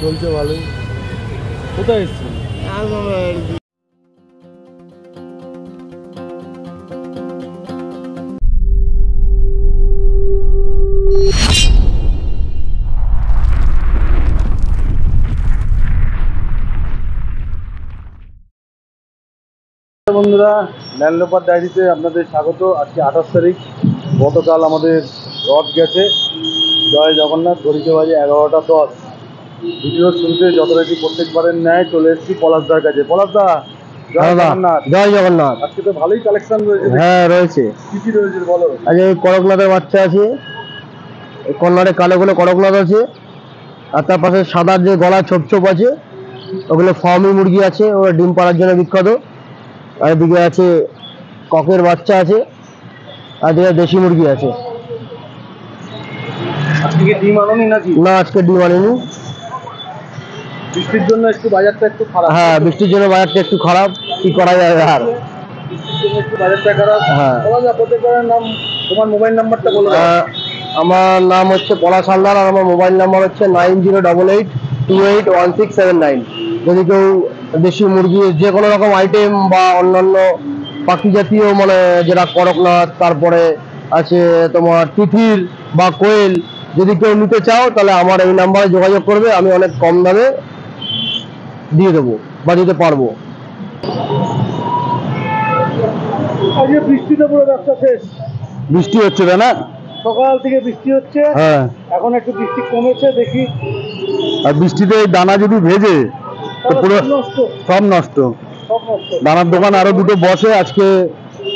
চলছে ভালোই। কোথায় এসছি? বন্ধুরা, ল্যান্ডলোপার ডায়েরিতে আপনাদের স্বাগত। আজকে 28 তারিখ। গতকাল আমাদের রথ গেছে। জয় জগন্নাথ। ঘড়িতে বাজে 11টা 10। ভিডিও শুনতে যথারীতি প্রত্যেকবারের ন্যায় চলে এসেছি পলাশদার কাছে। পলাশদা, জয় জগন্নাথ। জয় জগন্নাথ। আজকে তো ভালোই কালেকশন রয়েছে। হ্যাঁ রয়েছে। কি কি রয়েছে বলো? আজকে করকনাথের বাচ্চা আছে, কর্নারে কালো গুলো করকনাথ আছে, আর তার পাশে সাদার যে গলা ছোপ ছোপ আছে ওগুলো ফার্মি মুরগি আছে, ওরা ডিম পাড়ার জন্য বিখ্যাত। আর এদিকে আছে ককের বাচ্চা আছে, আর এদিকে দেশি মুরগি আছে। আজকে কি ডিম আনোনি নাকি? না, আজকে ডিম আনিনি। বৃষ্টির জন্য একটু বাজারটা একটু খারাপ। হ্যাঁ, বৃষ্টির জন্য বাজারটা একটু খারাপ, কি করা যাবে আর। বৃষ্টির জন্য একটু বাজারটা খারাপ। হ্যাঁ। প্রত্যেকবারের নাম, তোমার মোবাইল নাম্বারটা বলো। আমার নাম হচ্ছে পলাশ হালদার, আর আমার মোবাইল নাম্বার হচ্ছে 9088281679। যদি কেউ দেশি মুরগির যে কোনো রকম আইটেম বা অন্যান্য পাখি জাতীয়, মানে যেটা করকনাথ, তারপরে আছে তোমার তিতির বা কোয়েল, যদি কেউ নিতে চাও তাহলে আমার এই নাম্বারে যোগাযোগ করবে, আমি অনেক কম দামে দিয়ে দেবো বা দিতে পারবো। আজকে বৃষ্টিতে পুরো ব্যবসা শেষ। বৃষ্টি হচ্ছে না? সকাল থেকে বৃষ্টি হচ্ছে। হ্যাঁ, এখন একটু বৃষ্টি কমেছে, দেখি। আর বৃষ্টিতে এই দানা যদি ভেজে তো পুরো সব নষ্ট। দানার দোকান আরো দুটো বসে, আজকে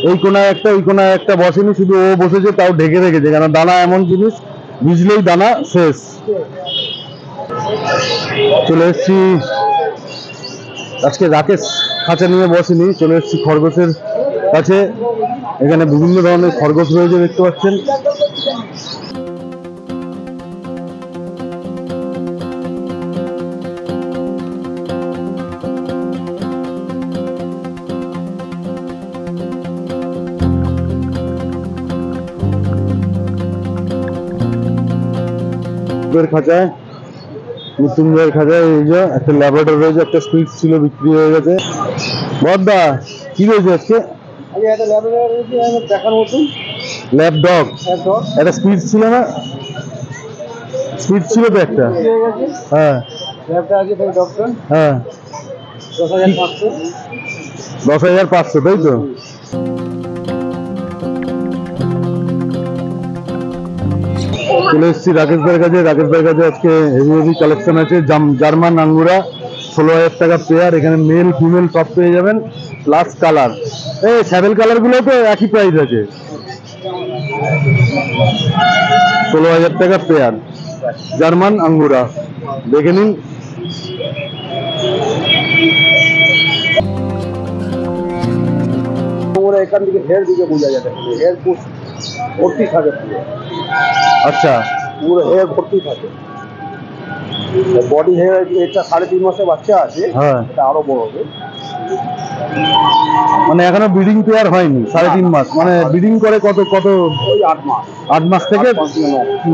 এই কোনায় একটা ওই কোনায় একটা বসেনি, শুধু ও বসেছে, তাও ঢেকে রেখেছে। কারণ দানা এমন জিনিস, ভিজলেই দানা শেষ। চলে এসছি আজকে রাকেশ খাঁচা নিয়ে বসেনি, চলে এসছি খরগোশের কাছে। এখানে বিভিন্ন ধরনের খরগোশ রয়েছে, দেখতে পাচ্ছেন। খাঁচায়, মৃত্যুঞ্জয়ের খাঁচায় এই যে একটা ল্যাবরেটর রয়েছে, একটা সুইচ ছিল, বিক্রি হয়ে গেছে। বড়দা, কি রয়েছে আজকে? দেখার মতন ল্যাব ডগ, একটা স্পিড ছিল না? স্পিড ছিল তো একটা। হ্যাঁ, হ্যাঁ, 10,500, তাই তো? চলে এসেছি রাকেশ ভাইয়ের কাছে। রাকেশ ভাইয়ের কাছে আজকে হেভি হেভি কালেকশন আছে। জার্মান আঙ্গুরা 16,000 টাকা পেয়ার। এখানে মেল ফিমেল সব পেয়ে যাবেন, প্লাস কালার। এই স্যাভেল কালার গুলো তো একই প্রাইস আছে, 16,000 টাকা পেয়ার জার্মান আঙ্গুরা। দেখে নিন। এখান থেকে হেয়ার দিকে বোঝা যাবে, হেয়ার ভর্তি থাকে। আচ্ছা, পুরো হেয়ার ভর্তি থাকে। বডি হেয়ার এটা 3.5 মাসের বাচ্চা আছে। হ্যাঁ, এটা আরো বড় হবে। মানে এখনো ব্রিডিং পেয়ার হয়নি। 3.5 মাস মানে ব্রিডিং করে কত কত? ওই 8 মাস। 8 মাস থেকে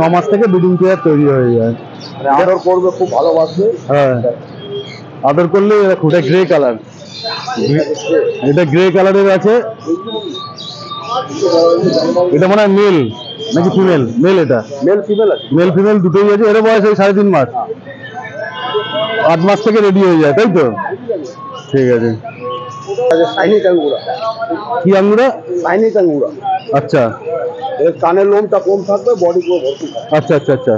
9 মাস থেকে ব্রিডিং পেয়ার তৈরি হয়ে যায়। আদর করবে, খুব ভালোবাসবে। হ্যাঁ, আদর করলে এটা গ্রে কালার, এটা গ্রে কালারের আছে। এটা মানে মেল নাকি ফিমেল? মেল। এটা মেল ফিমেল আছে, মেল ফিমেল দুটোই আছে। এর বয়স ওই 3.5 মাস। 8 মাস থেকে রেডি হয়ে যায়, তাই তো? ঠিক আছে। শাইনি টাঙ্গুরা। কি আঙ্গুরা? শাইনি টাঙ্গুরা। আচ্ছা, এর কানের লোমটা কম থাকবে, বডি পুরো ভর্তি থাকবে। আচ্ছা আচ্ছা আচ্ছা।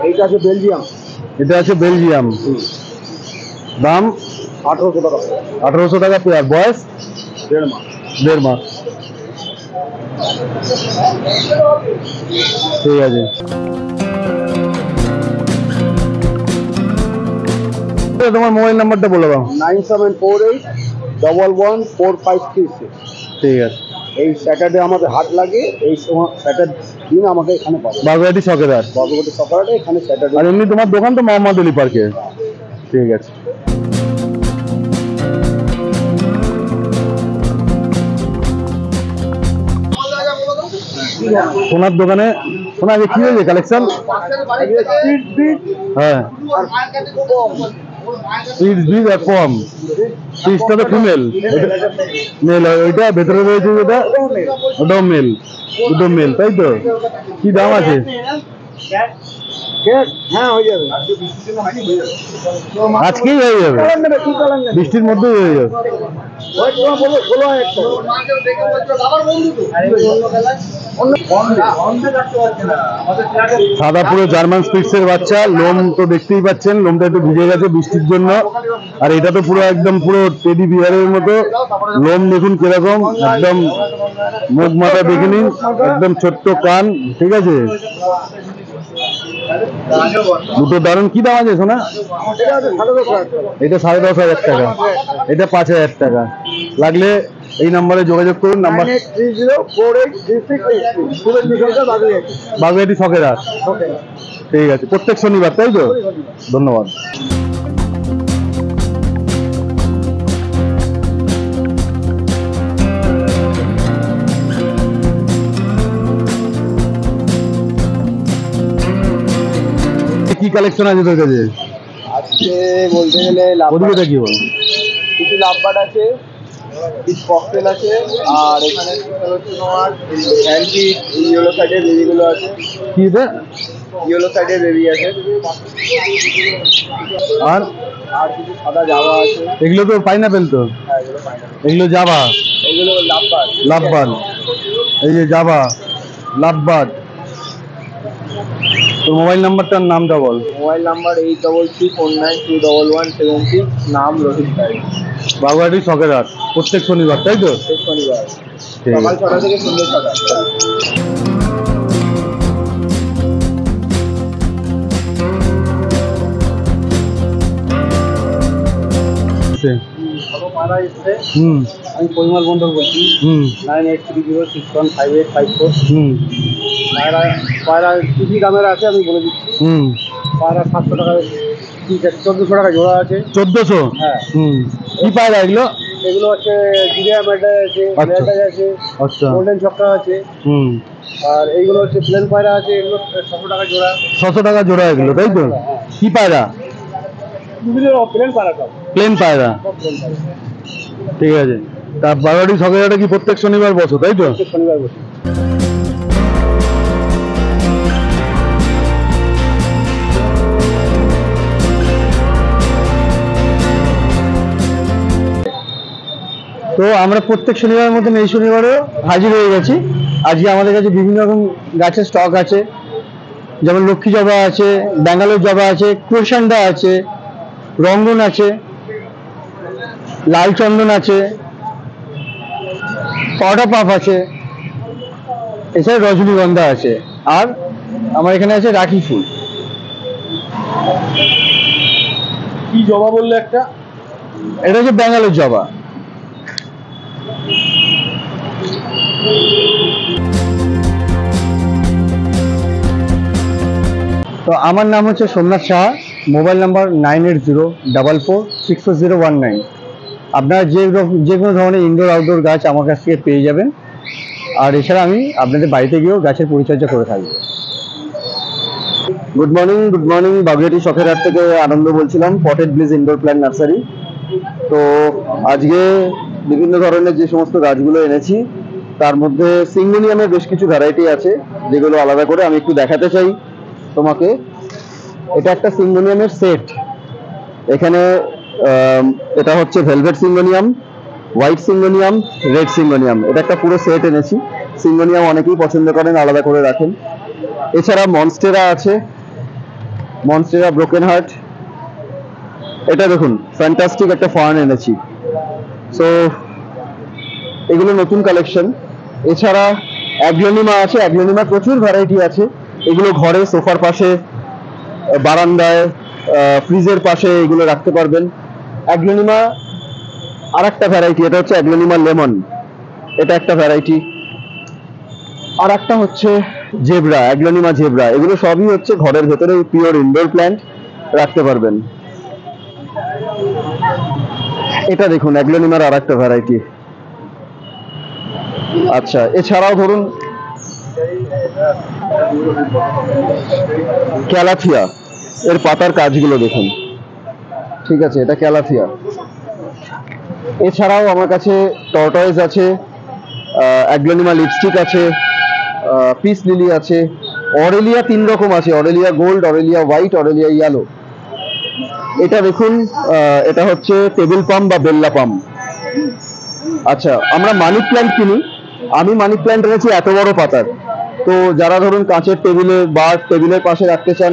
এইটা আছে বেলজিয়াম। এটা আছে বেলজিয়াম। দাম 1800 টাকা। 1800 টাকা পেয়ার। বয়স 1.5 মাস। 1.5 মাস। ঠিক আছে। তোমার মোবাইল নাম্বারটা বলে দাও। 9748114536। ঠিক আছে। এই স্যাটারডে আমাদের হাট লাগে, এই সময় স্যাটারডে দিন আমাকে এখানে পাবে। বাগুয়াটি সকেদার। বাগুয়াটি সকালে এখানে স্যাটারডে। আর এমনি তোমার দোকান তো মোহাম্মদ আলী পার্কে। ঠিক আছে। সোনার দোকানে সোনা আগে কি হয়েছে কালেকশন? হ্যাঁ সিক্স বিগ আর কম, সিক্সটা তো ফিমেল, মেল ওইটা ভেতরে রয়েছে যেটা ওটাও মেল, দুটো মেল, তাই তো? কি দাম আছে? হ্যাঁ হয়ে যাবে, আজকেই হয়ে যাবে, বৃষ্টির মধ্যেই হয়ে যাবে। সাদা পুরো জার্মান স্পিক্সের বাচ্চা, লোম তো দেখতেই পাচ্ছেন, লোমটা একটু ভিজে গেছে বৃষ্টির জন্য। আর এটা তো পুরো একদম পুরো টেডি বিয়ারের মতো, লোম দেখুন কিরকম, একদম মুখ মাথা দেখে নিন, একদম ছোট্ট কান, ঠিক আছে? দুটো দারুন। কি দাম আছে সোনা? এটা 10,500 টাকা, এটা 5,000 টাকা। লাগলে এই নাম্বারে যোগাযোগ করুন। নাম্বার বাগুইয়াটি শখের হাট। ঠিক আছে, প্রত্যেক শনিবার, তাই তো? ধন্যবাদ। কি কালেকশন আছে তোর কাছে আজকে? বলতে গেলে ওদিকে কি বল? কিছু লাভবার্ড আছে, কিছু ককটেল আছে, আর এখানে হচ্ছে তোমার হ্যান্ডি ইয়েলো সাইডের বেবিগুলো আছে। কি এটা? ইয়েলো সাইডের বেবি আছে, আর আর কিছু সাদা জাভা আছে। এগুলো তো পাইনাপেল তো? হ্যাঁ এগুলো পাইনাপেল, এগুলো জাভা, এগুলো লাভবার্ড। লাভবার্ড, এই যে জাভা লাভবার্ড। তোর মোবাইল নাম্বারটার নামটা বল। মোবাইল নাম্বার 8334921176, নাম রোহিত রায়। বাগুইয়াটি শখের হাট, প্রত্যেক শনিবার, তাই তো? শেষ শনিবার ঠিক সকাল আছে। 6টা থেকে সন্ধ্যে 6টা। হুম আমি পরিমল মন্ডল বলছি, হুম 9830615854। হুম পায়রা টিভি ক্যামেরা আছে, আমি বলে দিচ্ছি। হুম পায়রা 700 টাকা, 1400 টাকা জোড়া আছে। 1400? হ্যাঁ। হুম। কি পায়রা এগুলো? এগুলো হচ্ছে জিরিয়া ম্যাটার আছে, আচ্ছা। ম্যাটার আছে, আচ্ছা। গোল্ডেন চক্কা আছে, হুম। আর এইগুলো হচ্ছে প্লেন পায়রা আছে, এগুলো 600 টাকা জোড়া। 600 টাকা জোড়া এগুলো, তাই তো? কি পায়রা? বিভিন্ন প্লেন পায়রা সব, প্লেন পায়রা। সব প্লেন পায়রা। ঠিক আছে। তা বাগুইয়াটি শখের হাটে কি প্রত্যেক শনিবার বসো, তাই তো? প্রত্যেক শনিবার বসে। তো আমরা প্রত্যেক শনিবারের মতন এই শনিবারেও হাজির হয়ে গেছি। আজকে আমাদের কাছে বিভিন্ন রকম গাছের স্টক আছে, যেমন লক্ষ্মী জবা আছে, ব্যাঙ্গালোর জবা আছে, ক্রোশান্ডা আছে, রঙ্গন আছে, লাল চন্দন আছে, পাউডার পাফ আছে, এছাড়া রজনীগন্ধা আছে, আর আমার এখানে আছে রাখি ফুল। কি জবা বললে একটা? এটা হচ্ছে ব্যাঙ্গালোর জবা। তো আমার নাম হচ্ছে সোমনাথ সাহা, মোবাইল নাম্বার 9804464019। আপনারা যে কোনো ধরনের ইনডোর আউটডোর গাছ আমার কাছ থেকে পেয়ে যাবেন। আর এছাড়া আমি আপনাদের বাড়িতে গিয়েও গাছের পরিচর্যা করে থাকবো। গুড মর্নিং, বাগুইয়াটি শখের হাট থেকে আনন্দ বলছিলাম, পটেড ব্লিজ ইনডোর প্ল্যান্ট নার্সারি। তো আজকে বিভিন্ন ধরনের যে সমস্ত গাছগুলো এনেছি, তার মধ্যে সিঙ্গোনিয়ামের বেশ কিছু ভ্যারাইটি আছে, যেগুলো আলাদা করে আমি একটু দেখাতে চাই তোমাকে। এটা একটা সিঙ্গোনিয়ামের সেট। এখানে এটা হচ্ছে velvet syngonium, white syngonium, red syngonium, এটা একটা পুরো সেট এনেছি। সিঙ্গোনিয়াম অনেকেই পছন্দ করেন, আলাদা করে রাখেন। এছাড়া মনস্টেরা আছে, মনস্টেরা ব্রোকেন হার্ট। এটা দেখুন ফ্যান্টাস্টিক একটা ফার্ন এনেছি। সো এগুলো নতুন কালেকশন। এছাড়া অ্যাগ্লোনিমা আছে, অ্যাগ্লোনিমা প্রচুর ভ্যারাইটি আছে। এগুলো ঘরে সোফার পাশে, বারান্দায়, ফ্রিজের পাশে এগুলো রাখতে পারবেন। অ্যাগ্লোনিমা আর একটা ভ্যারাইটি, এটা হচ্ছে অ্যাগ্লোনিমা লেমন, এটা একটা ভ্যারাইটি। আর একটা হচ্ছে জেব্রা, অ্যাগ্লোনিমা জেব্রা। এগুলো সবই হচ্ছে ঘরের ভেতরে পিওর ইনডোর প্ল্যান্ট, রাখতে পারবেন। এটা দেখুন অ্যাগ্লোনিমার আর একটা ভ্যারাইটি। আচ্ছা, এছাড়াও ধরুন ক্যালাথিয়া, এর পাতার কাজগুলো দেখুন। ঠিক আছে, এটা ক্যালাথিয়া। এছাড়াও আমার কাছে টর্টয়েজ আছে, অ্যাগ্লোনিমা লিপস্টিক আছে, পিস লিলি আছে, অরেলিয়া 3 রকম আছে, Aurelia gold, Aurelia white, Aurelia yellow. এটা দেখুন, এটা হচ্ছে টেবিল পাম বা বেল্লা পাম। আচ্ছা, আমরা মানি প্ল্যান্ট কিনি, আমি মানি প্ল্যান্ট এনেছি এত বড় পাতার। তো যারা ধরুন কাঁচের টেবিলে বা টেবিলের পাশে রাখতে চান,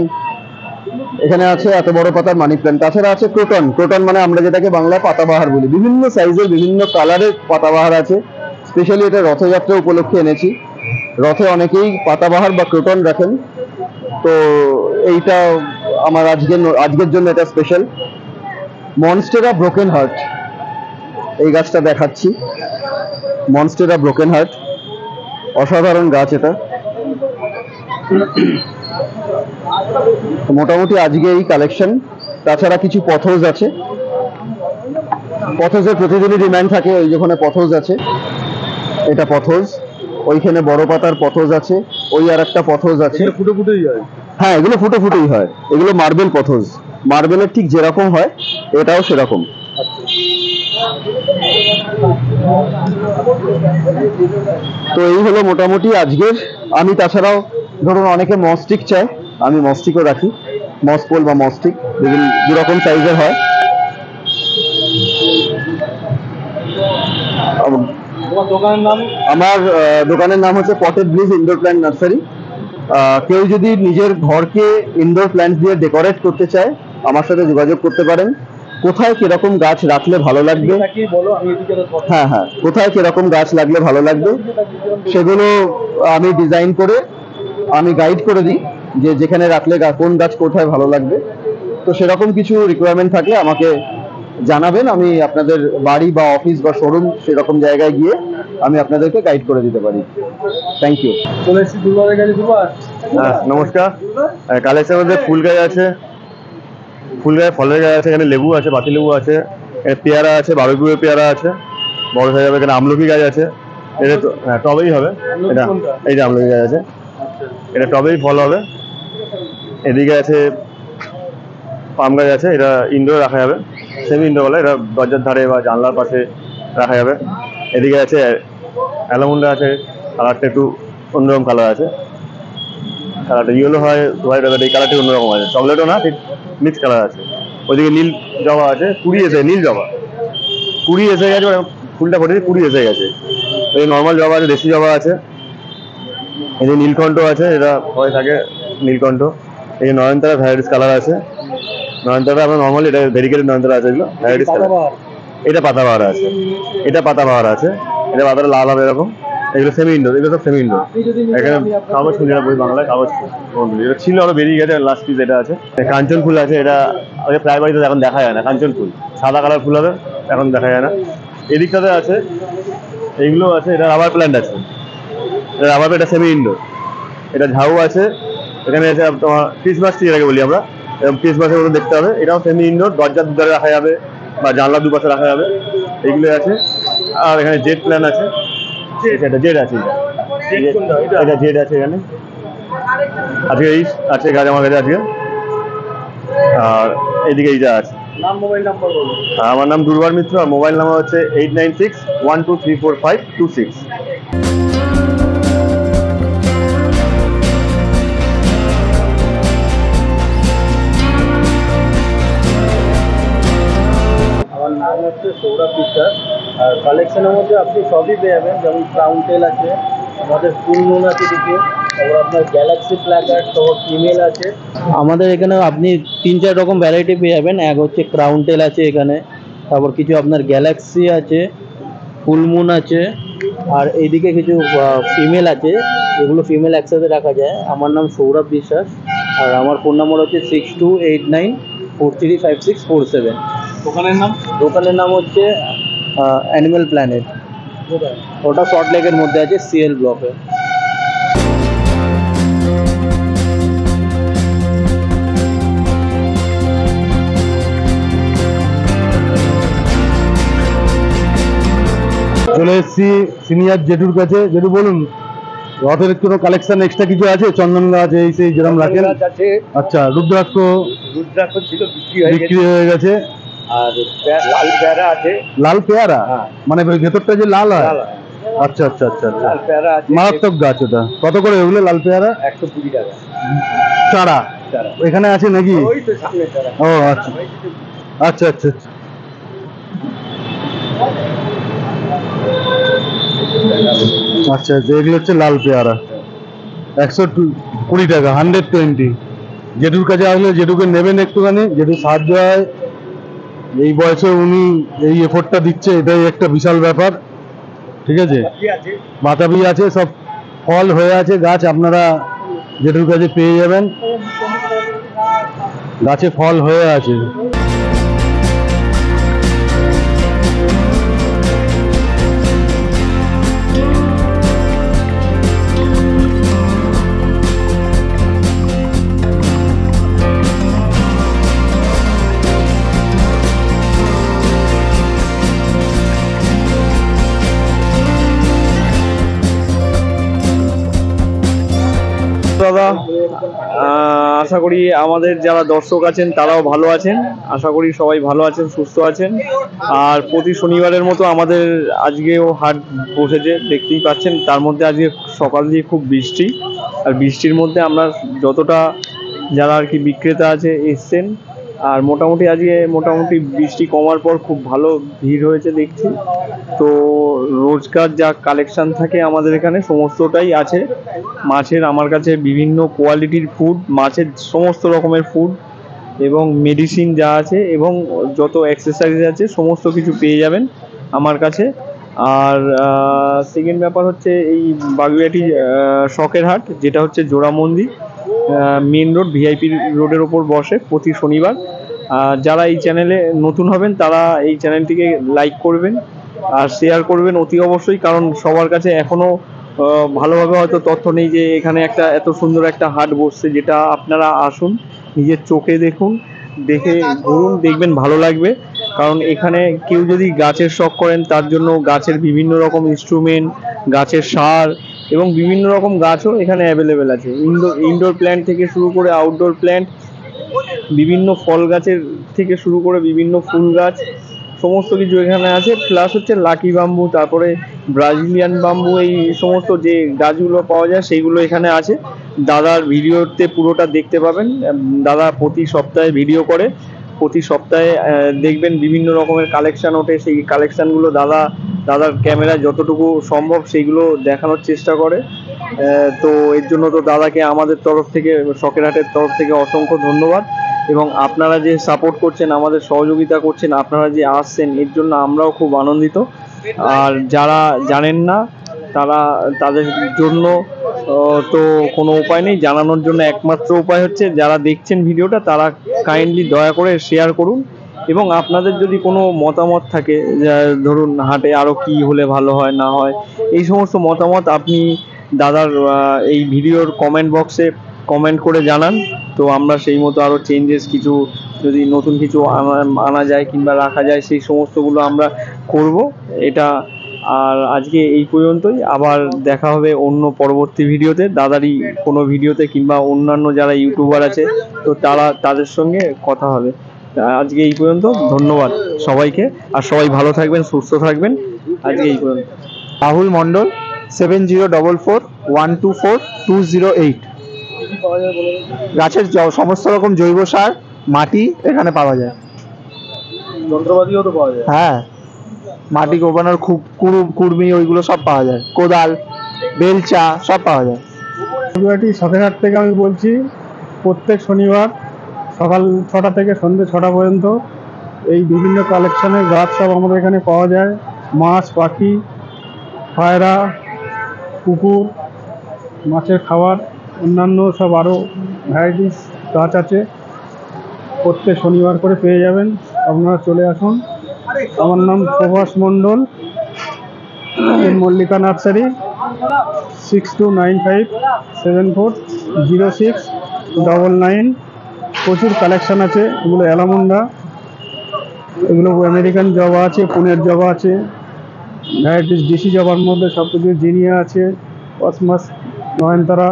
এখানে আছে এত বড় পাতার মানি প্ল্যান্ট। তাছাড়া আছে ক্রোটন। ক্রোটন মানে আমরা যেটাকে বাংলায় পাতাবাহার বলি। বিভিন্ন সাইজের বিভিন্ন কালারের পাতাবাহার আছে। স্পেশালি এটা রথযাত্রা উপলক্ষে এনেছি। রথে অনেকেই পাতাবাহার বা ক্রোটন রাখেন, তো এইটা আমার আজকের জন্য এটা স্পেশাল। মনস্টেরা ব্রোকেন হার্ট, এই গাছটা দেখাচ্ছি। মনস্টেরা ব্রোকেন হার্ট, অসাধারণ গাছ এটা। মোটামুটি আজকে এই কালেকশন। তাছাড়া কিছু পথোজ আছে, পথোজের প্রতিদিনই ডিমান্ড থাকে। ওই যেখানে পথোজ আছে, এটা পথোজ। ওইখানে বড় পাতার পথোজ আছে, ওই আর একটা পথোজ আছে। ফুটে ফুটেই হয়। হ্যাঁ, এগুলো ফুটে ফুটেই হয়। এগুলো মার্বেল পথোজ, মার্বেলের ঠিক যেরকম হয় এটাও সেরকম। তো এই হলো মোটামুটি আজকের। আমি তাছাড়াও ধরুন অনেকে মস্টিক চায়, আমি মস্টিকও রাখি, মসপোল বা মস্টিক, বিভিন্ন দুরকম সাইজের হয়। তোমার দোকানের নাম? আমার দোকানের নাম হচ্ছে পটেড ব্লিজ ইনডোর প্ল্যান্ট নার্সারি। কেউ যদি নিজের ঘরকে ইনডোর প্ল্যান্ট দিয়ে ডেকোরেট করতে চায়, আমার সাথে যোগাযোগ করতে পারেন। কোথায় কিরকম গাছ রাখলে ভালো লাগবে, হ্যাঁ হ্যাঁ, কোথায় কিরকম গাছ লাগলে ভালো লাগবে সেগুলো আমি ডিজাইন করে আমি গাইড করে দিই, যে যেখানে রাখলে কোন গাছ কোথায় ভালো লাগবে। তো সেরকম কিছু রিকোয়ারমেন্ট থাকলে আমাকে জানাবেন, আমি আপনাদের বাড়ি বা অফিস বা শোরুম সেরকম জায়গায় গিয়ে আমি আপনাদেরকে গাইড করে দিতে পারি। Thank you. চলে এসেছি দুর্বারের কাছে। দুর্বার, হ্যাঁ নমস্কার। কালেকশনের মধ্যে ফুল গাছ আছে, ফুল গাছ, ফলের গাছ আছে। এখানে লেবু আছে, পাতি লেবু আছে, পেয়ারা আছে, বারবিকিউ পেয়ারা আছে, বড় সাইজ হবে। এখানে আমলকি গাছ আছে, এটা টবেই হবে। এটা এই যে আমলকি গাছ আছে, এটা টবেই ফল হবে। এদিকে আছে পাম গাছ আছে, এটা ইনডোর রাখা যাবে, সেমি ইনডোর বলে, এটা দরজার ধারে বা জানলার পাশে রাখা যাবে। এদিকে আছে অ্যালামুন্ডা আছে, কালারটা একটু অন্যরকম কালার আছে, কালারটা ইয়েলো হয়, হোয়াইট হয়, এই কালারটা অন্যরকম আছে, চকলেটও না, ঠিক মিক্স কালার আছে। ওইদিকে নীল জবা আছে, কুড়ি এসে নীল জবা কুড়ি এসে গেছে, ফুলটা ফোটেছে, কুড়ি এসে গেছে। এই নর্মাল জবা আছে, দেশি জবা আছে, এই যে নীলকণ্ঠ আছে, এটা হয়ে থাকে নীলকণ্ঠ। এই যে নয়নতারা ভ্যারাইটিস কালার আছে, নয়নতারা আমরা নর্মালি এটা ভেরিকেটেড নয়নতারা আছে, এগুলো ভ্যারাইটিস কালার। এটা পাতাবাহার আছে, এটা পাতাবাহার আছে, এটা পাতাটা লাল হবে এরকম। এগুলো সেমি ইনডোর, এগুলো সব সেমি ইনডোর। এখানে কাগজ ফুল, যেটা বই বাংলায় কাগজ ফুল, এটা ছিল আরো বেরিয়ে গেছে, লাস্ট পিস এটা আছে। কাঞ্চন ফুল আছে, এটা প্রায় বাড়িতে এখন দেখা যায় না। কাঞ্চন ফুল সাদা কালার ফুল হবে, এখন দেখা যায় না। এদিকটাতে আছে, এইগুলো আছে, এটা রাবার প্ল্যান্ট আছে, এটা রাবার, এটা সেমি ইনডোর। এটা ঝাউ আছে, এখানে আছে তোমার ক্রিসমাস ট্রি এটাকে বলি আমরা, এবং ক্রিসমাসের মতো দেখতে হবে। এটাও সেমি ইনডোর, দরজার দুধারে রাখা যাবে বা জানলার দুপাশে রাখা যাবে, এইগুলো আছে। আর এখানে জেড প্ল্যান আছে, এটা জেড আছে, এটা জেড আছে এখানে। আজকে এই আছে গাছ আমার কাছে আজকে। আর এইদিকে এইটা আছে। নাম, মোবাইল নাম্বার বলো। আমার নাম দুর্বার মিত্র, আর মোবাইল নাম্বার হচ্ছে 8961234526। আমার নাম হচ্ছে সৌরভ বিশ্বাস। আর কালেকশনের মধ্যে আপনি সবই পেয়ে যাবেন, যেমন ক্রাউন টেল আছে, আমাদের ফুল মুন আছে কিছু, তারপর আপনার গ্যালাক্সি প্ল্যাকার্ড সহ ফিমেল আছে। আমাদের এখানে আপনি 3-4 রকম ভ্যারাইটি পেয়ে যাবেন। এক হচ্ছে ক্রাউন টেল আছে এখানে, তারপর কিছু আপনার গ্যালাক্সি আছে, ফুল মুন আছে, আর এইদিকে কিছু ফিমেল আছে, যেগুলো ফিমেল একসাথে রাখা যায়। আমার নাম সৌরভ বিশ্বাস, আর আমার ফোন নাম্বার হচ্ছে 6289435647। দোকানের নাম? দোকানের নাম হচ্ছে অ্যানিম্যাল প্ল্যানেট। ওটা সল্ট লেকের মধ্যে আছে, সিএল ব্লকে। চলে এসেছি সিনিয়র জেঠুর কাছে। জেঠু বলুন রথের কোনো কালেকশন এক্সট্রা কিছু আছে? চন্দন গাছ এই সেই যেরকম রাখেন? আছে, আচ্ছা, রুদ্রাক্ষ রুদ্রাক্ষ ছিল বিক্রি হয়ে গেছে। আর লাল পেয়ারা আছে। লাল পেয়ারা? হ্যাঁ। মানে ওই ভেতরটা যে লাল হয়? লাল, আচ্ছা আচ্ছা আচ্ছা আচ্ছা, লাল পেয়ারা আছে। মারাত্মক গাছ ওটা। কত করে ওগুলো লাল পেয়ারা? 120 টাকা চারা চারা। এখানে আছে নাকি? ওই তো সামনে চারা। ও আচ্ছা আচ্ছা আচ্ছা আচ্ছা। আচ্ছা আচ্ছা, এগুলো হচ্ছে লাল পেয়ারা 120 টাকা, 120। জেঠুর কাছে আসলে জেঠুকে নেবেন একটুখানি, জেঠু সাহায্য হয়। এই বয়সে উনি এই এফোর্টটা দিচ্ছে, এটাই একটা বিশাল ব্যাপার। ঠিক আছে, কি আছে? বাতাবি আছে, সব ফল হয়ে আছে গাছ, আপনারা জেঠুর কাছে পেয়ে যাবেন, গাছে ফল হয়ে আছে। দাদা, আশা করি আমাদের যারা দর্শক আছেন তারাও ভালো আছেন। আশা করি সবাই ভালো আছেন, সুস্থ আছেন। আর প্রতি শনিবারের মতো আমাদের আজকেও হাট বসেছে, দেখতেই পাচ্ছেন। তার মধ্যে আজকে সকাল দিয়ে খুব বৃষ্টি, আর বৃষ্টির মধ্যে আমরা যতটা যারা আর কি বিক্রেতা আছে এসছেন, আর মোটামুটি আজকে মোটামুটি বৃষ্টি কমার পর খুব ভালো ভিড় হয়েছে দেখছি। তো রোজকার যা কালেকশন থাকে আমাদের এখানে সমস্তটাই আছে। মাছের আমার কাছে বিভিন্ন কোয়ালিটির ফুড, মাছের সমস্ত রকমের ফুড এবং মেডিসিন যা আছে এবং যত অ্যাক্সেসরিজ আছে সমস্ত কিছু পেয়ে যাবেন আমার কাছে। আর সেকেন্ড ব্যাপার হচ্ছে এই বাগুইআটি শখের হাট, যেটা হচ্ছে জোড়ামন্দির মেন রোড, ভিআইপি রোডের ওপর বসে প্রতি শনিবার। যারা এই চ্যানেলে নতুন হবেন তারা এই চ্যানেলটিকে লাইক করবেন আর শেয়ার করবেন অতি অবশ্যই, কারণ সবার কাছে এখনও ভালোভাবে হয়তো তথ্য নেই যে এখানে একটা এত সুন্দর একটা হাট বসছে। যেটা আপনারা আসুন, নিজের চোখে দেখুন, দেখে ঘুরুন, দেখবেন ভালো লাগবে। কারণ এখানে কেউ যদি গাছের শখ করেন তার জন্য গাছের বিভিন্ন রকম ইনস্ট্রুমেন্ট, গাছের সার এবং বিভিন্ন রকম গাছও এখানে অ্যাভেলেবেল আছে। ইনডোর প্ল্যান্ট থেকে শুরু করে আউটডোর প্ল্যান্ট, বিভিন্ন ফল গাছের থেকে শুরু করে বিভিন্ন ফুল গাছ, সমস্ত কিছু এখানে আছে। প্লাস হচ্ছে লাকি বাম্বু, তারপরে ব্রাজিলিয়ান বাম্বু, এই সমস্ত যে গাছগুলো পাওয়া যায় সেইগুলো এখানে আছে। দাদার ভিডিওতে পুরোটা দেখতে পাবেন। দাদা প্রতি সপ্তাহে ভিডিও করে, প্রতি সপ্তাহে দেখবেন বিভিন্ন রকমের কালেকশান ওঠে। সেই কালেকশানগুলো দাদার ক্যামেরায় যতটুকু সম্ভব সেইগুলো দেখানোর চেষ্টা করে। তো এর জন্য তো দাদাকে আমাদের তরফ থেকে, শখের হাটের তরফ থেকে অসংখ্য ধন্যবাদ। এবং আপনারা যে সাপোর্ট করছেন, আমাদের সহযোগিতা করছেন, আপনারা যে আসছেন, এর জন্য আমরাও খুব আনন্দিত। আর যারা জানেন না তাদের জন্য তো কোনো উপায় নেই, জানানোর জন্য একমাত্র উপায় হচ্ছে যারা দেখছেন ভিডিওটা তারা কাইন্ডলি দয়া করে শেয়ার করুন। এবং আপনাদের যদি কোনো মতামত থাকে, ধরুন হাটে আরও কি হলে ভালো হয় না হয়, এই সমস্ত মতামত আপনি দাদার এই ভিডিওর কমেন্ট বক্সে কমেন্ট করে জানান। তো আমরা সেই মতো আরও চেঞ্জেস কিছু যদি নতুন কিছু আনা যায় কিংবা রাখা যায়, সেই সমস্তগুলো আমরা করব এটা। আর আজকে এই পর্যন্তই, আবার দেখা হবে অন্য পরবর্তী ভিডিওতে, দাদারই কোনো ভিডিওতে কিংবা অন্যান্য যারা ইউটিউবার আছে তো তাদের সঙ্গে কথা হবে। আজকে এই পর্যন্ত, ধন্যবাদ সবাইকে, আর সবাই ভালো থাকবেন, সুস্থ থাকবেন। আজকে এই পর্যন্ত। রাহুল মণ্ডল, 7044124208। গাছের সমস্ত রকম জৈব সার, মাটি এখানে পাওয়া যায়। যন্ত্রপাতিও তো পাওয়া যায়? হ্যাঁ, মাটি কোপানোর কুড়মি ওইগুলো সব পাওয়া যায়, কোদাল, বেলচা সব পাওয়া যায়। বাগুইআটি শখের হাট থেকে আমি বলছি। প্রত্যেক শনিবার সকাল 6টা থেকে সন্ধ্যে 6টা পর্যন্ত এই বিভিন্ন কালেকশনের গাছ সব আমাদের এখানে পাওয়া যায়। মাছ, পাখি, পায়রা, কুকুর, মাছের খাবার, অন্যান্য সব আরও ভ্যারাইটিস গাছ আছে। প্রত্যেক শনিবার করে পেয়ে যাবেন, আপনারা চলে আসুন। আমার নাম প্রভাস মণ্ডল, মল্লিকা নার্সারি, 6295740699। প্রচুর কালেকশন আছে। এগুলো অ্যালামুন্ডা, এগুলো আমেরিকান জবা আছে, পুনের জবা আছে, ভ্যারাইটিস দেশি জবার মধ্যে সব কিছু জিনিয়া আছে, কসমস নয়নতারা,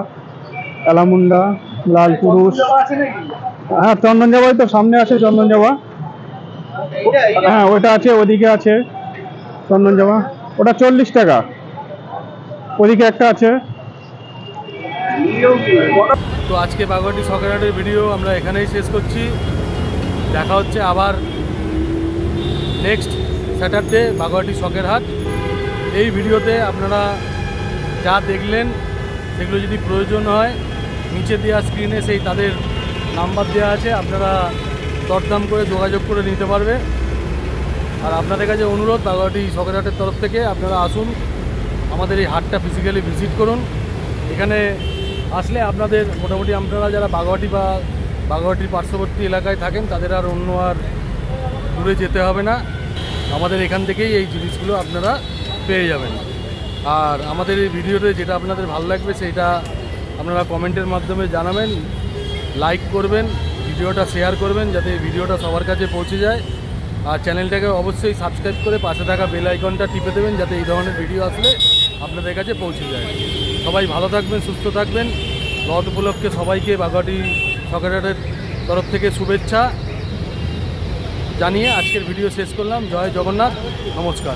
এলামুন্ডা, লাল পুরুষ। হ্যাঁ, চন্দন যাওয়াই তো সামনে আছে, চন্দন যাওয়া। হ্যাঁ, ওইটা আছে, ওদিকে আছে চন্দন যাওয়া, ওটা 40 টাকা। ওদিকে একটা আছে। তো আজকে বাগুইআটি শখের হাটের ভিডিও আমরা এখানেই শেষ করছি। দেখা হচ্ছে আবার নেক্সট স্যাটারডে বাগুইআটি শখের হাট। এই ভিডিওতে আপনারা যা দেখলেন সেগুলো যদি প্রয়োজন হয় নিচে দেওয়া স্ক্রিনে সেই তাদের নাম্বার দেওয়া আছে, আপনারা দরদাম করে যোগাযোগ করে নিতে পারবে। আর আপনাদের কাছে অনুরোধ, বাগুইআটি শখের হাটের তরফ থেকে আপনারা আসুন, আমাদের এই হাটটা ফিজিক্যালি ভিজিট করুন। এখানে আসলে আপনাদের মোটামুটি আপনারা যারা বাগুইআটি বা বাগুইআটির পার্শ্ববর্তী এলাকায় থাকেন তাদের আর অন্য আর দূরে যেতে হবে না, আমাদের এখান থেকেই এই জিনিসগুলো আপনারা পেয়ে যাবেন। আর আমাদের এই ভিডিওতে যেটা আপনাদের ভালো লাগবে সেইটা আপনারা কমেন্টের মাধ্যমে জানাবেন, লাইক করবেন, ভিডিওটা শেয়ার করবেন যাতে এই ভিডিওটা সবার কাছে পৌঁছে যায়। আর চ্যানেলটাকে অবশ্যই সাবস্ক্রাইব করে পাশে থাকা বেল আইকনটা টিপে দেবেন যাতে এই ধরনের ভিডিও আসলে আপনাদের কাছে পৌঁছে যায়। সবাই ভালো থাকবেন, সুস্থ থাকবেন। রথ উপলক্ষে সবাইকে বাগুইআটি শখের হাটের তরফ থেকে শুভেচ্ছা জানিয়ে আজকের ভিডিও শেষ করলাম। জয় জগন্নাথ, নমস্কার।